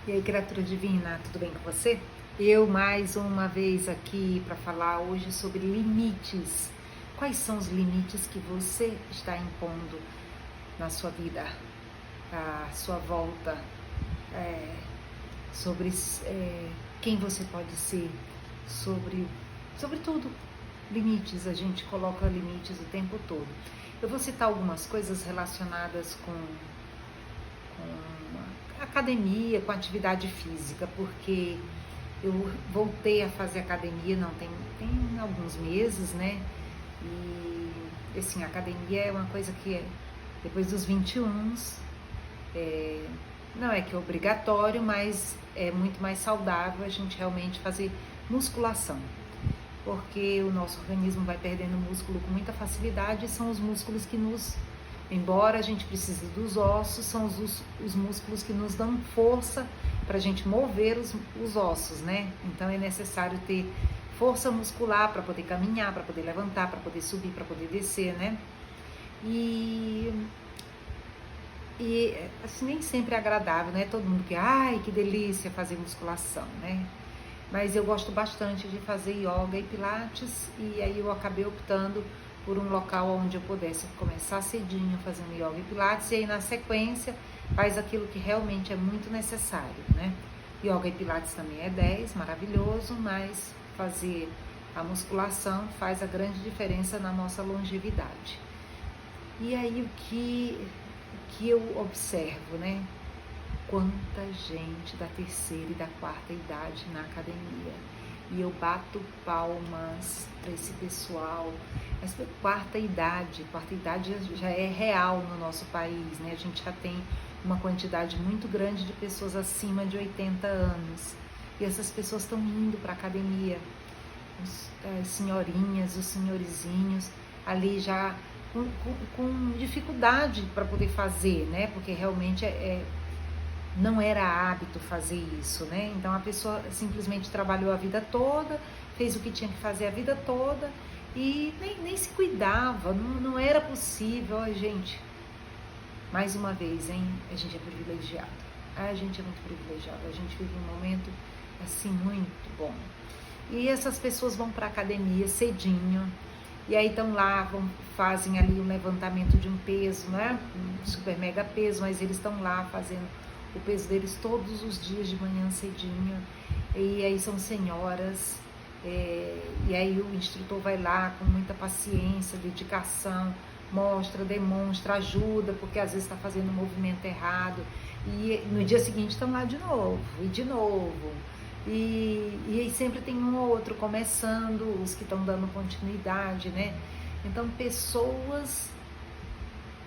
E aí, criatura divina, tudo bem com você? Eu mais uma vez aqui para falar hoje sobre limites. Quais são os limites que você está impondo na sua vida, à sua volta, sobre quem você pode ser, sobre tudo. Limites, a gente coloca limites o tempo todo. Eu vou citar algumas coisas relacionadas com academia, com atividade física, porque eu voltei a fazer academia, não tem alguns meses, né? E assim, a academia é uma coisa que depois dos 21, não é que é obrigatório, mas é muito mais saudável a gente realmente fazer musculação, porque o nosso organismo vai perdendo músculo com muita facilidade e são os músculos que embora a gente precise dos ossos, são os músculos que nos dão força para a gente mover os ossos, né? Então é necessário ter força muscular para poder caminhar, para poder levantar, para poder subir, para poder descer, né? E assim, nem sempre é agradável, né? Todo mundo que, ai, que delícia fazer musculação, né? Mas eu gosto bastante de fazer yoga e pilates, e aí eu acabei optando por um local onde eu pudesse começar cedinho fazendo yoga e pilates, e aí na sequência faz aquilo que realmente é muito necessário, né? Yoga e pilates também é 10, maravilhoso, mas fazer a musculação faz a grande diferença na nossa longevidade. E aí o que eu observo, né? Quanta gente da terceira e da quarta idade na academia. E eu bato palmas para esse pessoal. Mas quarta idade já é real no nosso país, né? A gente já tem uma quantidade muito grande de pessoas acima de 80 anos. E essas pessoas estão indo para a academia. As senhorinhas, os senhorizinhos, ali já com dificuldade para poder fazer, né? Porque realmente não era hábito fazer isso, né? Então a pessoa simplesmente trabalhou a vida toda, fez o que tinha que fazer a vida toda e nem se cuidava, não era possível. Ai, gente, mais uma vez, hein? A gente é privilegiado. A gente é muito privilegiado. A gente vive um momento assim muito bom. E essas pessoas vão para a academia cedinho, e aí estão lá, fazem ali um levantamento de um peso, né? Um super mega peso, mas eles estão lá fazendo o peso deles todos os dias de manhã cedinho, e aí são senhoras, e aí o instrutor vai lá com muita paciência, dedicação, demonstra, ajuda, porque às vezes está fazendo o movimento errado, e no dia seguinte estão lá de novo, e de novo, e aí sempre tem um ou outro começando, os que estão dando continuidade, né? Então pessoas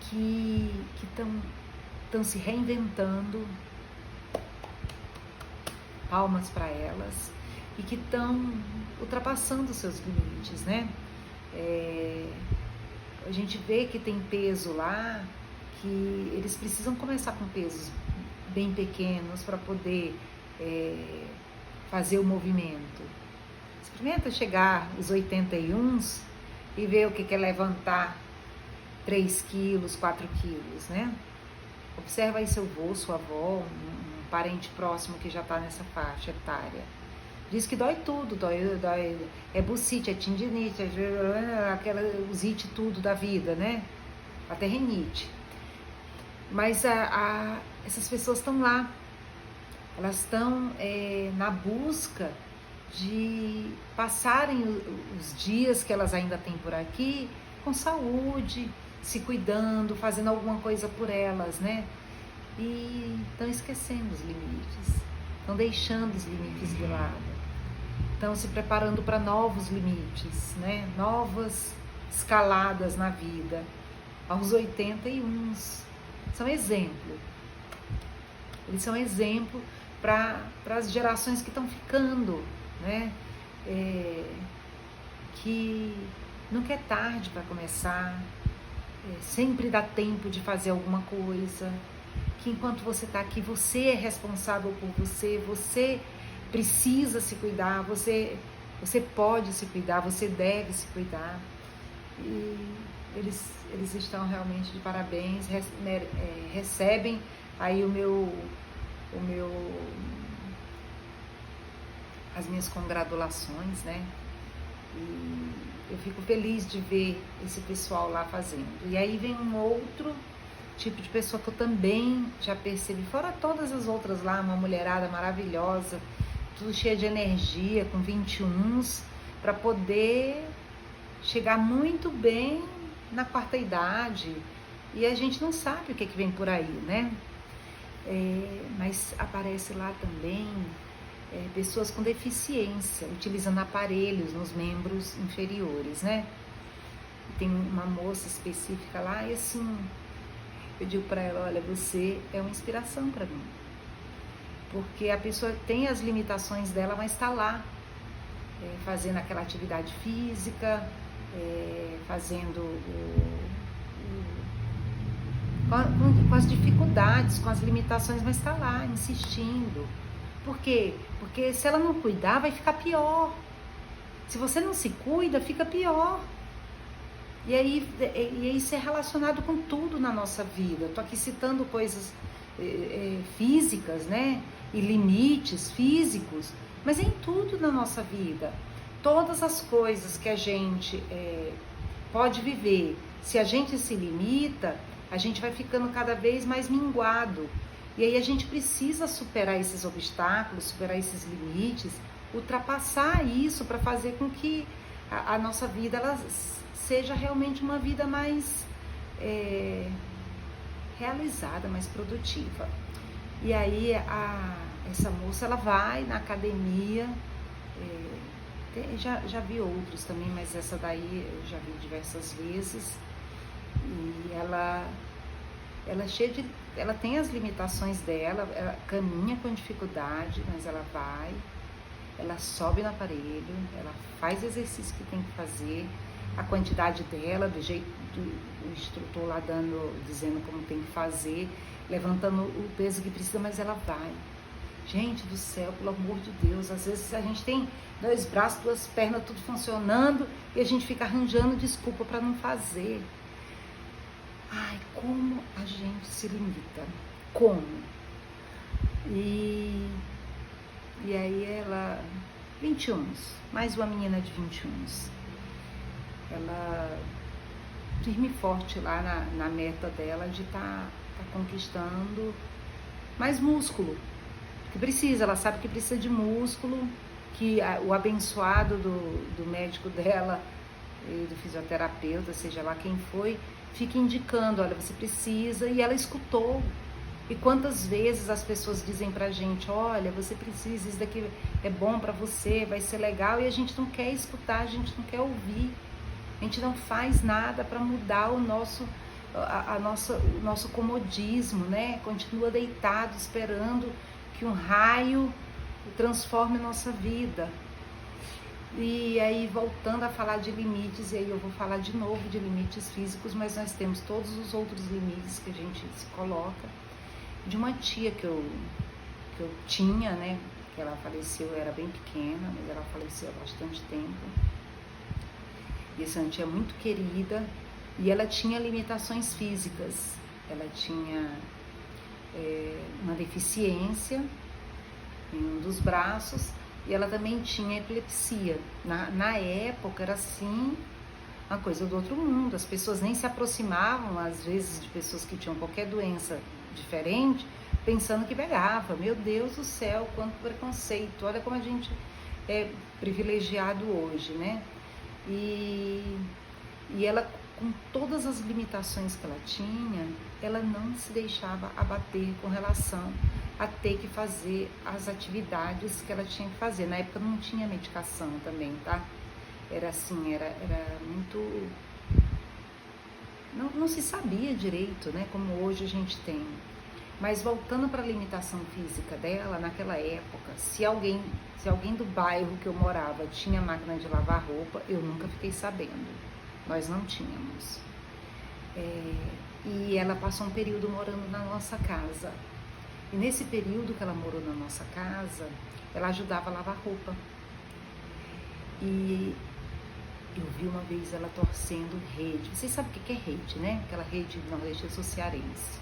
que estão se reinventando, palmas para elas, e que estão ultrapassando seus limites, né? A gente vê que tem peso lá, que eles precisam começar com pesos bem pequenos para poder fazer o movimento. Experimenta chegar aos 81 e ver o que é levantar 3 quilos, 4 quilos, né? Observa aí seu avô, sua avó, um parente próximo que já está nessa faixa etária. Diz que dói tudo, dói é bucite, é tendinite, os it tudo da vida, né? Até rinite. Mas essas pessoas estão lá, elas estão na busca de passarem os dias que elas ainda têm por aqui com saúde, se cuidando, fazendo alguma coisa por elas, né? E estão esquecendo os limites, estão deixando os limites de lado, estão se preparando para novos limites, né? Novas escaladas na vida. Aos 81, são exemplo. Eles são exemplo para as gerações que estão ficando, né? Que nunca é tarde para começar, sempre dá tempo de fazer alguma coisa, que enquanto você está aqui, você é responsável por você precisa se cuidar, você pode se cuidar, você deve se cuidar. E eles estão realmente de parabéns, recebem aí o meu as minhas congratulações, né? E eu fico feliz de ver esse pessoal lá fazendo. E aí vem um outro tipo de pessoa que eu também já percebi, fora todas as outras lá, uma mulherada maravilhosa, tudo cheia de energia, com 21s, para poder chegar muito bem na quarta idade. E a gente não sabe o que vem por aí, né? Mas aparece lá também pessoas com deficiência, utilizando aparelhos nos membros inferiores, né? Tem uma moça específica lá e assim, eu digo para ela, olha, você é uma inspiração para mim. Porque a pessoa tem as limitações dela, mas está lá, fazendo aquela atividade física, fazendo com as dificuldades, com as limitações, mas está lá, insistindo. Por quê? Porque se ela não cuidar, vai ficar pior. Se você não se cuida, fica pior. E aí isso é relacionado com tudo na nossa vida. Estou aqui citando coisas físicas, né? E limites físicos, mas é em tudo na nossa vida. Todas as coisas que a gente pode viver, se a gente se limita, a gente vai ficando cada vez mais minguado. E aí a gente precisa superar esses obstáculos, superar esses limites, ultrapassar isso para fazer com que a nossa vida ela seja realmente uma vida mais realizada, mais produtiva. E aí essa moça ela vai na academia, já vi outros também, mas essa daí eu já vi diversas vezes. E ela tem as limitações dela, ela caminha com dificuldade, mas ela vai, ela sobe no aparelho, ela faz o exercício que tem que fazer, a quantidade dela, do jeito do instrutor lá dizendo como tem que fazer, levantando o peso que precisa, mas ela vai. Gente do céu, pelo amor de Deus, às vezes a gente tem 2 braços, 2 pernas, tudo funcionando e a gente fica arranjando desculpa para não fazer. Ai, como a gente se limita, como? E aí ela, 21, mais uma menina de 21, ela firme e forte lá na meta dela de tá conquistando mais músculo, que precisa, ela sabe que precisa de músculo, que o abençoado do médico dela e do fisioterapeuta, seja lá quem foi, fica indicando, olha, você precisa, e ela escutou. E quantas vezes as pessoas dizem pra gente, olha, você precisa, isso daqui é bom pra você, vai ser legal, e a gente não quer escutar, a gente não quer ouvir, a gente não faz nada para mudar o nosso comodismo, né? Continua deitado esperando que um raio transforme a nossa vida. E aí, voltando a falar de limites, e aí eu vou falar de novo de limites físicos, mas nós temos todos os outros limites que a gente se coloca. De uma tia que eu tinha, né, que ela faleceu, eu era bem pequena, mas ela faleceu há bastante tempo. E essa tia é muito querida, e ela tinha limitações físicas. Ela tinha uma deficiência em um dos braços, e ela também tinha epilepsia. Na época era assim, uma coisa do outro mundo. As pessoas nem se aproximavam, às vezes, de pessoas que tinham qualquer doença diferente, pensando que pegava. Meu Deus do céu, quanto preconceito. Olha como a gente é privilegiado hoje, né? E ela, com todas as limitações que ela tinha, ela não se deixava abater com relação a ter que fazer as atividades que ela tinha que fazer. Na época não tinha medicação também, tá? Era assim, era muito... Não se sabia direito, né? Como hoje a gente tem. Mas voltando para a limitação física dela, naquela época, se alguém do bairro que eu morava tinha máquina de lavar roupa, eu nunca fiquei sabendo. Nós não tínhamos. E ela passou um período morando na nossa casa. E nesse período que ela morou na nossa casa, ela ajudava a lavar roupa. E eu vi uma vez ela torcendo rede. Vocês sabem o que é rede, né? Aquela rede nordestina cearense.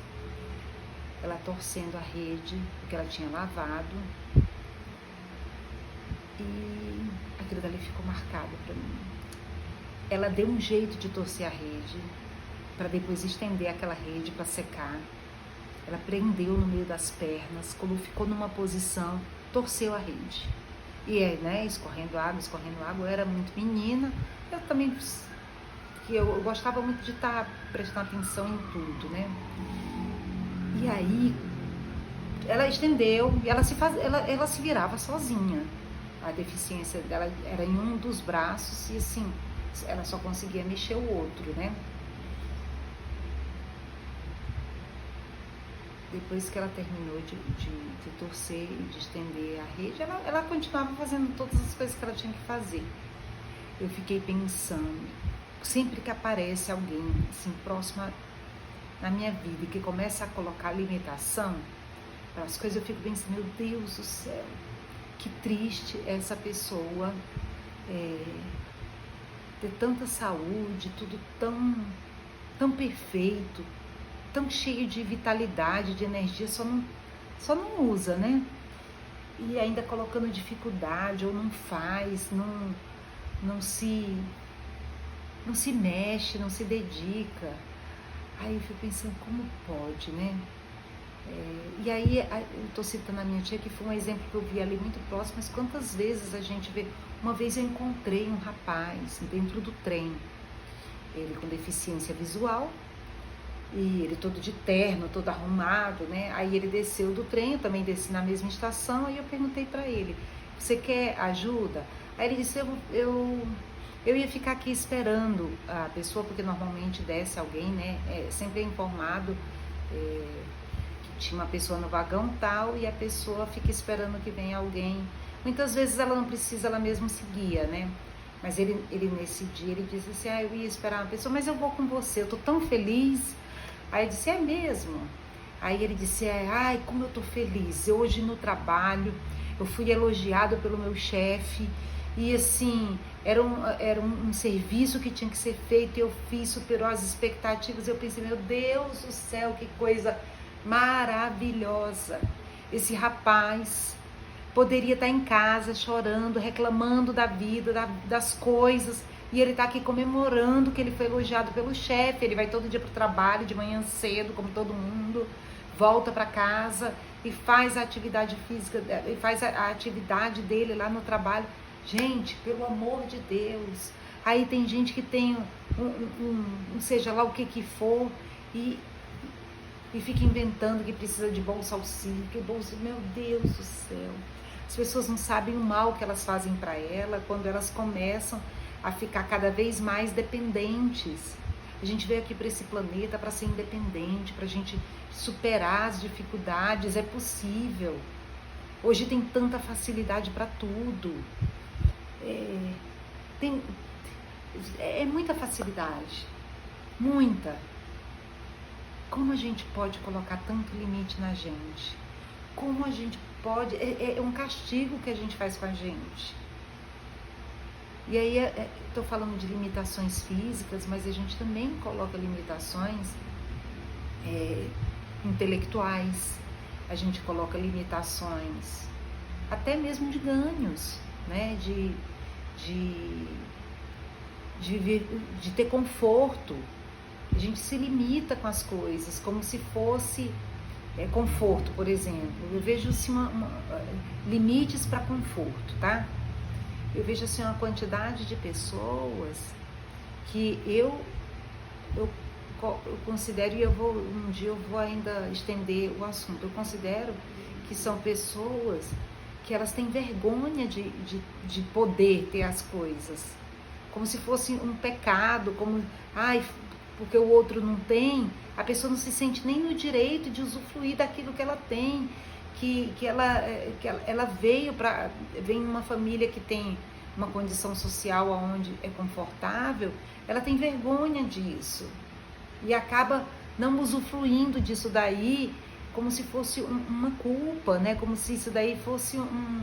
Ela torcendo a rede, porque ela tinha lavado. E aquilo dali ficou marcado para mim. Ela deu um jeito de torcer a rede, para depois estender aquela rede para secar. Ela prendeu no meio das pernas, quando ficou numa posição, torceu a rede. E né, escorrendo água, eu era muito menina, eu também, que eu gostava muito de estar prestando atenção em tudo, né? E aí, ela estendeu e ela se virava sozinha. A deficiência dela era em um dos braços e assim, ela só conseguia mexer o outro, né? Depois que ela terminou de torcer e de estender a rede, ela continuava fazendo todas as coisas que ela tinha que fazer. Eu fiquei pensando, sempre que aparece alguém assim, próximo na minha vida e que começa a colocar limitação para as coisas, eu fico pensando, meu Deus do céu, que triste essa pessoa ter tanta saúde, tudo tão perfeito, tão cheio de vitalidade, de energia, só não usa, né? E ainda colocando dificuldade, ou não faz, não se mexe, não se dedica. Aí eu fico pensando, como pode, né? E aí eu tô citando a minha tia, que foi um exemplo que eu vi ali muito próximo, mas quantas vezes a gente vê. Uma vez eu encontrei um rapaz dentro do trem, ele com deficiência visual, e ele todo de terno, todo arrumado, né? Aí ele desceu do trem, eu também desci na mesma estação, aí eu perguntei para ele, você quer ajuda? Aí ele disse, eu ia ficar aqui esperando a pessoa, porque normalmente desce alguém, né? Sempre é informado que tinha uma pessoa no vagão tal, e a pessoa fica esperando que venha alguém. Muitas vezes ela não precisa, ela mesma seguia, né? Mas ele nesse dia, ele disse assim, eu ia esperar uma pessoa, mas eu vou com você, eu tô tão feliz. Aí eu disse, é mesmo? Aí ele disse, ai, como eu tô feliz, hoje no trabalho, eu fui elogiado pelo meu chefe, e assim, era um serviço que tinha que ser feito, eu fiz, superou as expectativas. Eu pensei, meu Deus do céu, que coisa maravilhosa. Esse rapaz poderia estar em casa chorando, reclamando da vida, das coisas, e ele está aqui comemorando que ele foi elogiado pelo chefe. Ele vai todo dia para o trabalho, de manhã cedo, como todo mundo, volta para casa e faz a atividade física, e faz a atividade dele lá no trabalho. Gente, pelo amor de Deus. Aí tem gente que tem seja lá o que for, e fica inventando que precisa de bolsa auxílio, que bolsa, meu Deus do céu. As pessoas não sabem o mal que elas fazem para ela quando elas começam a ficar cada vez mais dependentes. A gente veio aqui para esse planeta para ser independente, para a gente superar as dificuldades. É possível. Hoje tem tanta facilidade para tudo. É muita facilidade. Muita. Como a gente pode colocar tanto limite na gente? Como a gente pode... É um castigo que a gente faz com a gente. E aí, estou falando de limitações físicas, mas a gente também coloca limitações intelectuais. A gente coloca limitações até mesmo de ganhos, né? De ter conforto. A gente se limita com as coisas, como se fosse conforto, por exemplo. Eu vejo assim, limites para conforto, tá? Eu vejo assim uma quantidade de pessoas que eu considero, e um dia eu vou ainda estender o assunto, eu considero que são pessoas que elas têm vergonha de poder ter as coisas, como se fosse um pecado, como, porque o outro não tem, a pessoa não se sente nem no direito de usufruir daquilo que ela tem, que ela veio numa família que tem uma condição social onde é confortável, ela tem vergonha disso e acaba não usufruindo disso daí, como se fosse uma culpa, né? Como se isso daí fosse um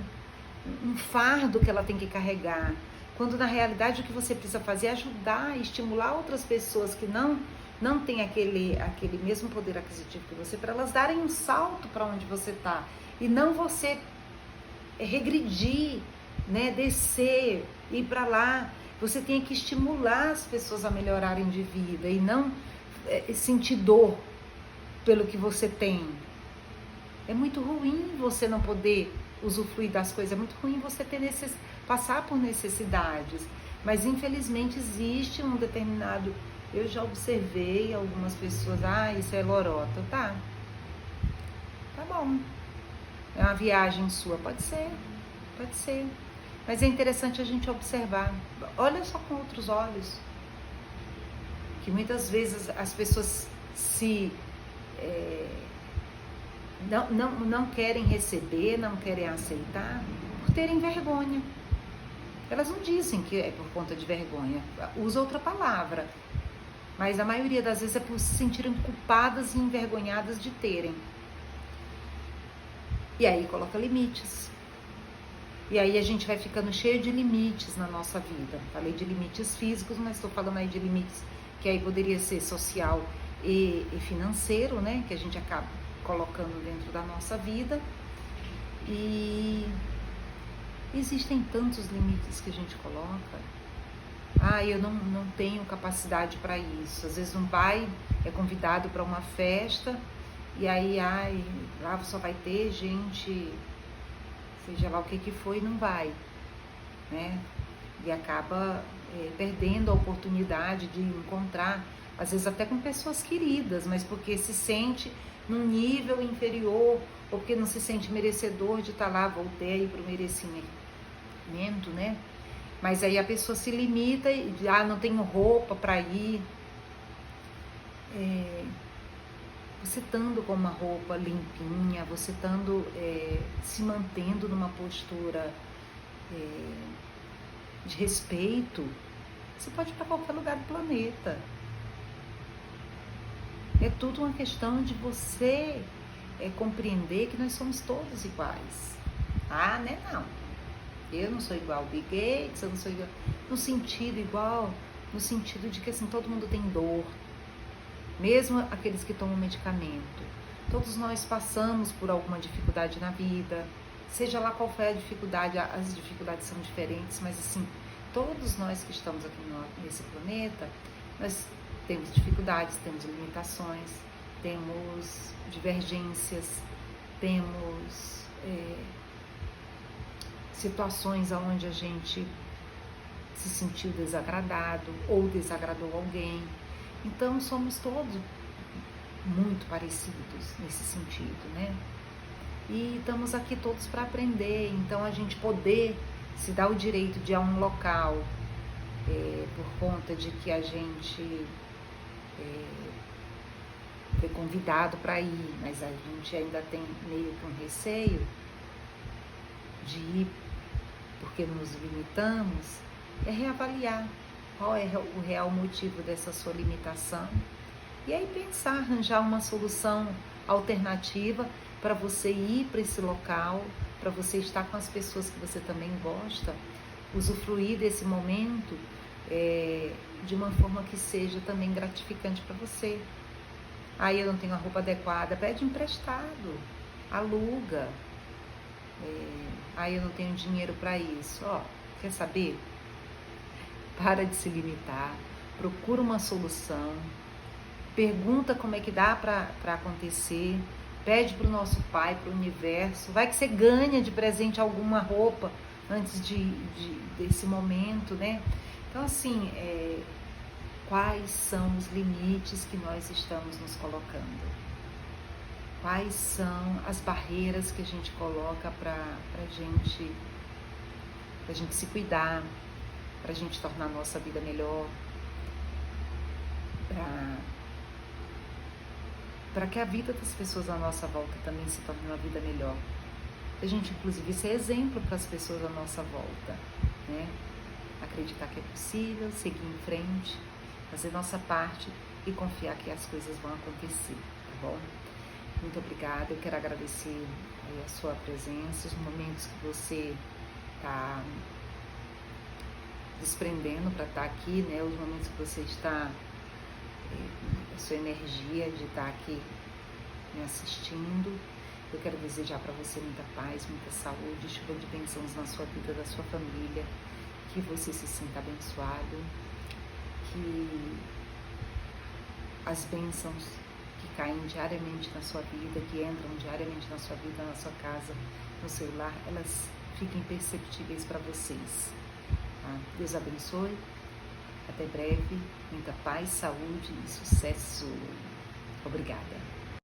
fardo que ela tem que carregar, quando na realidade o que você precisa fazer é ajudar, estimular outras pessoas que não têm aquele mesmo poder aquisitivo que você, para elas darem um salto para onde você está, e não você regredir né? Descer, ir para lá. Você tem que estimular as pessoas a melhorarem de vida e não sentir dor pelo que você tem. É muito ruim você não poder usufruir das coisas, é muito ruim você ter passar por necessidades. Mas infelizmente existe um determinado... Eu já observei algumas pessoas, isso é lorota. Tá bom. É uma viagem sua, pode ser. Mas é interessante a gente observar. Olha só com outros olhos. Que muitas vezes as pessoas não querem receber, não querem aceitar, por terem vergonha. Elas não dizem que é por conta de vergonha, usa outra palavra. Mas a maioria das vezes é por se sentirem culpadas e envergonhadas de terem. E aí coloca limites. E aí a gente vai ficando cheio de limites na nossa vida. Falei de limites físicos, mas estou falando aí de limites que aí poderia ser social e financeiro, né? Que a gente acaba colocando dentro da nossa vida. E existem tantos limites que a gente coloca. Eu não tenho capacidade para isso. Às vezes um pai é convidado para uma festa e aí, lá só vai ter gente, seja lá o que foi, não vai, né? E acaba perdendo a oportunidade de encontrar, às vezes até com pessoas queridas, mas porque se sente num nível inferior ou porque não se sente merecedor de estar lá. Voltei aí para o merecimento, né? Mas aí a pessoa se limita e não tenho roupa para ir. Você estando com uma roupa limpinha, você estando se mantendo numa postura de respeito, você pode ir para qualquer lugar do planeta. É tudo uma questão de você compreender que nós somos todos iguais. Né? Não. Eu não sou igual ao Bill Gates, eu não sou igual... No sentido de que assim, todo mundo tem dor. Mesmo aqueles que tomam medicamento. Todos nós passamos por alguma dificuldade na vida. Seja lá qual for a dificuldade, as dificuldades são diferentes, mas assim, todos nós que estamos aqui nesse planeta, nós temos dificuldades, temos limitações, temos divergências, temos situações onde a gente se sentiu desagradado ou desagradou alguém. Então somos todos muito parecidos nesse sentido, né? E estamos aqui todos para aprender. Então a gente poder se dar o direito de ir a um local por conta de que a gente foi convidado para ir, mas a gente ainda tem meio que um receio de ir porque nos limitamos, é reavaliar qual é o real motivo dessa sua limitação e aí pensar, arranjar uma solução alternativa para você ir para esse local, para você estar com as pessoas que você também gosta, usufruir desse momento de uma forma que seja também gratificante para você. Aí eu não tenho a roupa adequada, pede emprestado, aluga. Aí eu não tenho dinheiro para isso. Quer saber? Para de se limitar, procura uma solução, pergunta como é que dá para acontecer, pede para o nosso Pai, para o universo, vai que você ganha de presente alguma roupa antes desse momento, né? Então assim, quais são os limites que nós estamos nos colocando? Quais são as barreiras que a gente coloca para a gente se cuidar, para a gente tornar a nossa vida melhor, para que a vida das pessoas à nossa volta também se torne uma vida melhor. A gente, inclusive, ser exemplo para as pessoas à nossa volta, né? Acreditar que é possível, seguir em frente, fazer nossa parte e confiar que as coisas vão acontecer, tá bom? Muito obrigada, eu quero agradecer a sua presença, os momentos que você está desprendendo para estar aqui, né? Os momentos que você está, a sua energia de estar aqui me assistindo. Eu quero desejar para você muita paz, muita saúde, chuva de bênçãos na sua vida, da sua família, que você se sinta abençoado, que as bênçãos que caem diariamente na sua vida, que entram diariamente na sua vida, na sua casa, no seu lar, elas fiquem perceptíveis para vocês. Tá? Deus abençoe, até breve, muita paz, saúde e sucesso. Obrigada.